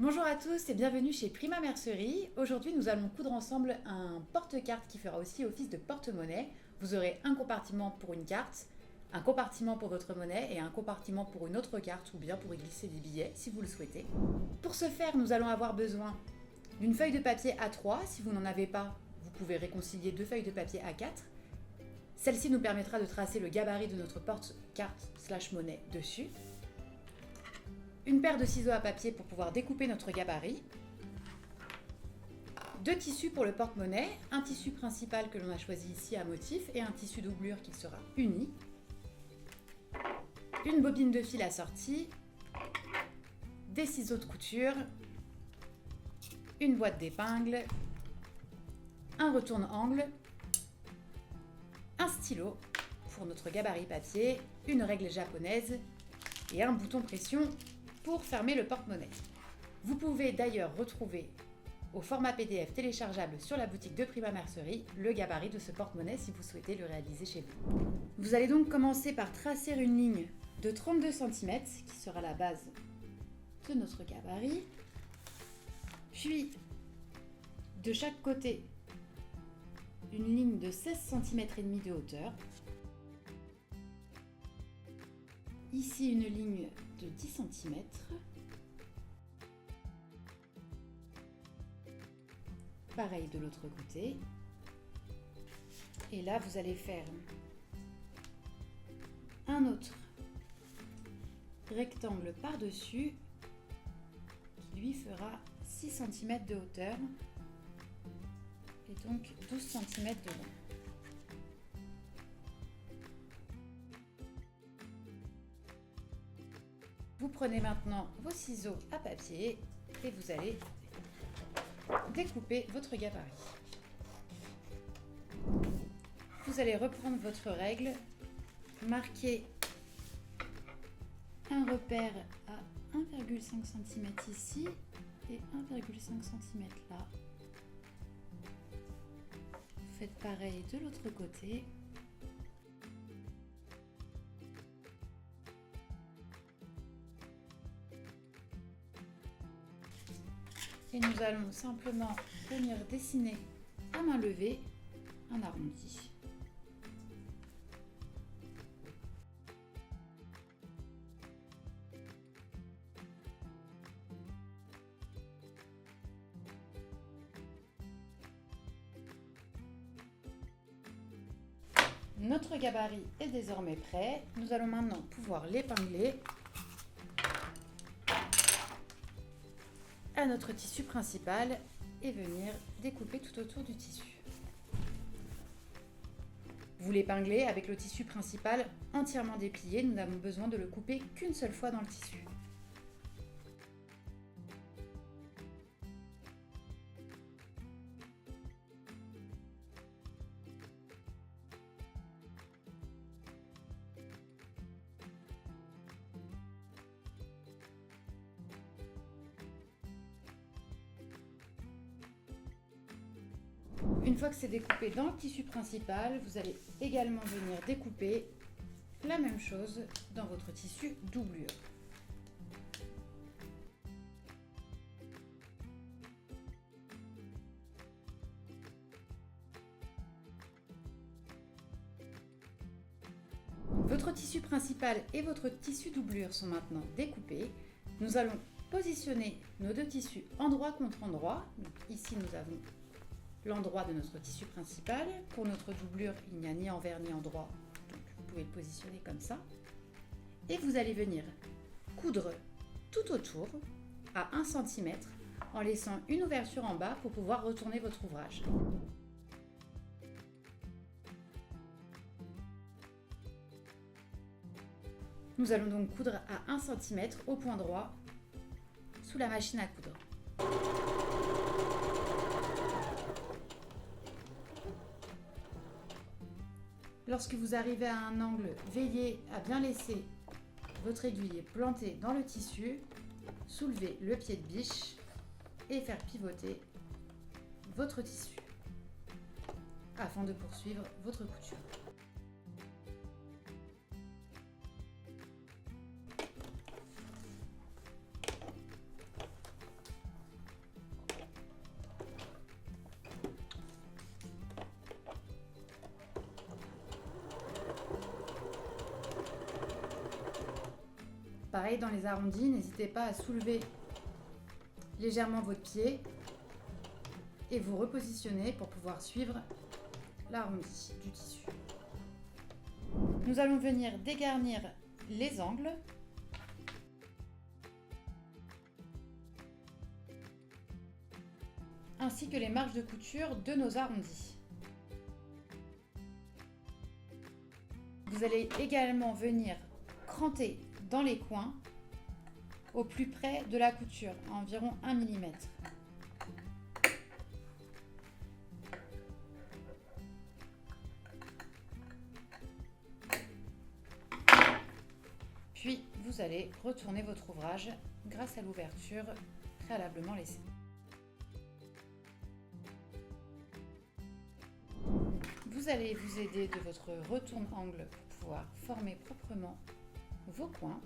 Bonjour à tous et bienvenue chez Prima Mercerie. Aujourd'hui, nous allons coudre ensemble un porte-carte qui fera aussi office de porte-monnaie. Vous aurez un compartiment pour une carte, un compartiment pour votre monnaie et un compartiment pour une autre carte ou bien pour y glisser des billets si vous le souhaitez. Pour ce faire, nous allons avoir besoin d'une feuille de papier A3. Si vous n'en avez pas, vous pouvez réconcilier deux feuilles de papier A4. Celle-ci nous permettra de tracer le gabarit de notre porte-carte/monnaie dessus. Une paire de ciseaux à papier pour pouvoir découper notre gabarit. Deux tissus pour le porte-monnaie, un tissu principal que l'on a choisi ici à motif et un tissu doublure qui sera uni. Une bobine de fil assortie, des ciseaux de couture, une boîte d'épingles, un retourne-angle, un stylo pour notre gabarit papier, une règle japonaise et un bouton pression pour fermer le porte-monnaie. Vous pouvez d'ailleurs retrouver au format PDF téléchargeable sur la boutique de Prima Mercerie le gabarit de ce porte-monnaie si vous souhaitez le réaliser chez vous. Vous allez donc commencer par tracer une ligne de 32 cm qui sera la base de notre gabarit, puis de chaque côté une ligne de 16 cm et demi de hauteur. Ici une ligne de 10 cm. Pareil de l'autre côté. Et là, vous allez faire un autre rectangle par-dessus qui lui fera 6 cm de hauteur et donc 12 cm de long. Vous prenez maintenant vos ciseaux à papier et vous allez découper votre gabarit. Vous allez reprendre votre règle, marquer un repère à 1,5 cm ici et 1,5 cm là. Faites pareil de l'autre côté. Et nous allons simplement venir dessiner à main levée un arrondi. Notre gabarit est désormais prêt. Nous allons maintenant pouvoir l'épingler à notre tissu principal et venir découper tout autour du tissu. Vous l'épinglez avec le tissu principal entièrement déplié, nous n'avons besoin de le couper qu'une seule fois dans le tissu. Une fois que c'est découpé dans le tissu principal, vous allez également venir découper la même chose dans votre tissu doublure. Votre tissu principal et votre tissu doublure sont maintenant découpés. Nous allons positionner nos deux tissus endroit contre endroit. Donc ici, nous avons l'endroit de notre tissu principal. Pour notre doublure, il n'y a ni envers ni endroit, donc vous pouvez le positionner comme ça. Et vous allez venir coudre tout autour à 1 cm en laissant une ouverture en bas pour pouvoir retourner votre ouvrage. Nous allons donc coudre à 1 cm au point droit sous la machine à coudre. Lorsque vous arrivez à un angle, veillez à bien laisser votre aiguille plantée dans le tissu, soulever le pied de biche et faire pivoter votre tissu afin de poursuivre votre couture. pareil dans les arrondis, n'hésitez pas à soulever légèrement votre pied et vous repositionner pour pouvoir suivre l'arrondi du tissu. Nous allons venir dégarnir les angles. Ainsi que les marges de couture de nos arrondis. Vous allez également venir cranter dans les coins au plus près de la couture, à environ 1 mm. Puis vous allez retourner votre ouvrage grâce à l'ouverture préalablement laissée. Vous allez vous aider de votre retourne-angle pour pouvoir former proprement vos coins.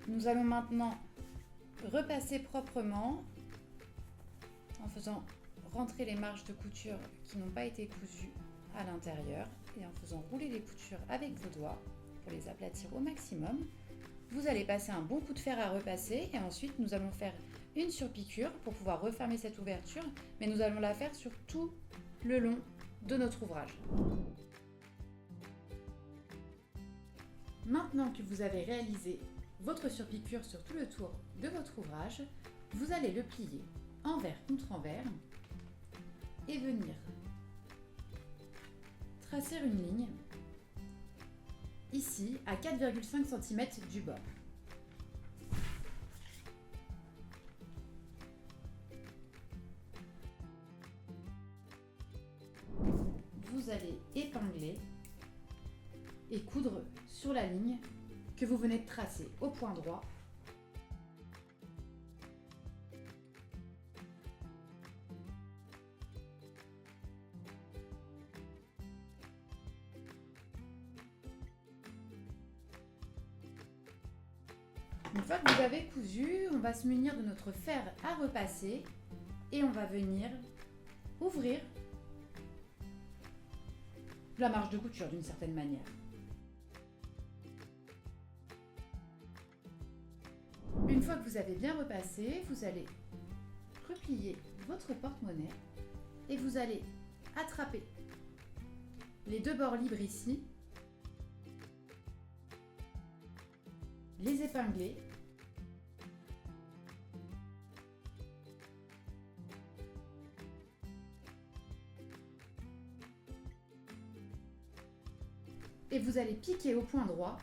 Nous allons maintenant repasser proprement en faisant rentrer les marges de couture qui n'ont pas été cousues à l'intérieur et en faisant rouler les coutures avec vos doigts pour les aplatir au maximum. Vous allez passer un bon coup de fer à repasser et ensuite nous allons faire une surpiqûre pour pouvoir refermer cette ouverture, mais nous allons la faire sur tout le long de notre ouvrage. Maintenant que vous avez réalisé votre surpiqûre sur tout le tour de votre ouvrage, vous allez le plier envers contre envers et venir tracer une ligne ici à 4,5 cm du bord. Vous allez épingler et coudre sur la ligne que vous venez de tracer au point droit. Une fois que vous avez cousu, on va se munir de notre fer à repasser et on va venir ouvrir la marge de couture d'une certaine manière. Une fois que vous avez bien repassé, vous allez replier votre porte-monnaie et vous allez attraper les deux bords libres ici, les épingler et vous allez piquer au point droit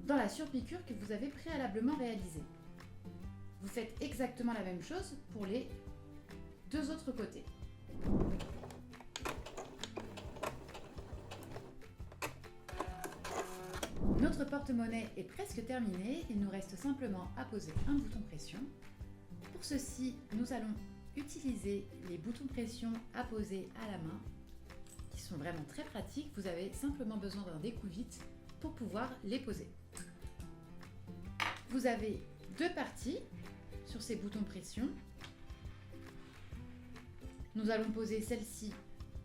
dans la surpiqûre que vous avez préalablement réalisée. Vous faites exactement la même chose pour les deux autres côtés. Notre porte-monnaie est presque terminée, il nous reste simplement à poser un bouton pression. Pour ceci, nous allons utiliser les boutons pression à poser à la main, qui sont vraiment très pratiques. Vous avez simplement besoin d'un découvite pour pouvoir les poser. Vous avez deux parties sur ces boutons pression. Nous allons poser celle-ci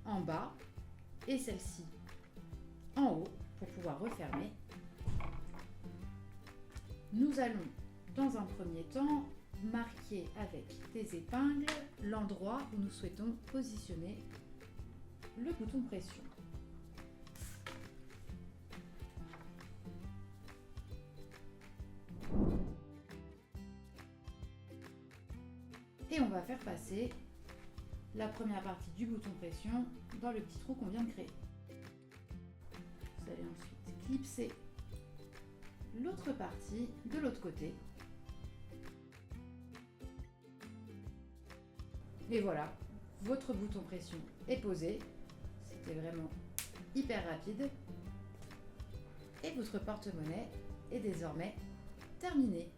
en bas et celle-ci en haut pour pouvoir refermer. Nous allons, dans un premier temps, marquer avec des épingles l'endroit où nous souhaitons positionner le bouton pression. Et on va faire passer la première partie du bouton pression dans le petit trou qu'on vient de créer. Vous allez ensuite clipser l'autre partie de l'autre côté. Et voilà, votre bouton pression est posé. C'était vraiment hyper rapide. Et votre porte-monnaie est désormais terminée.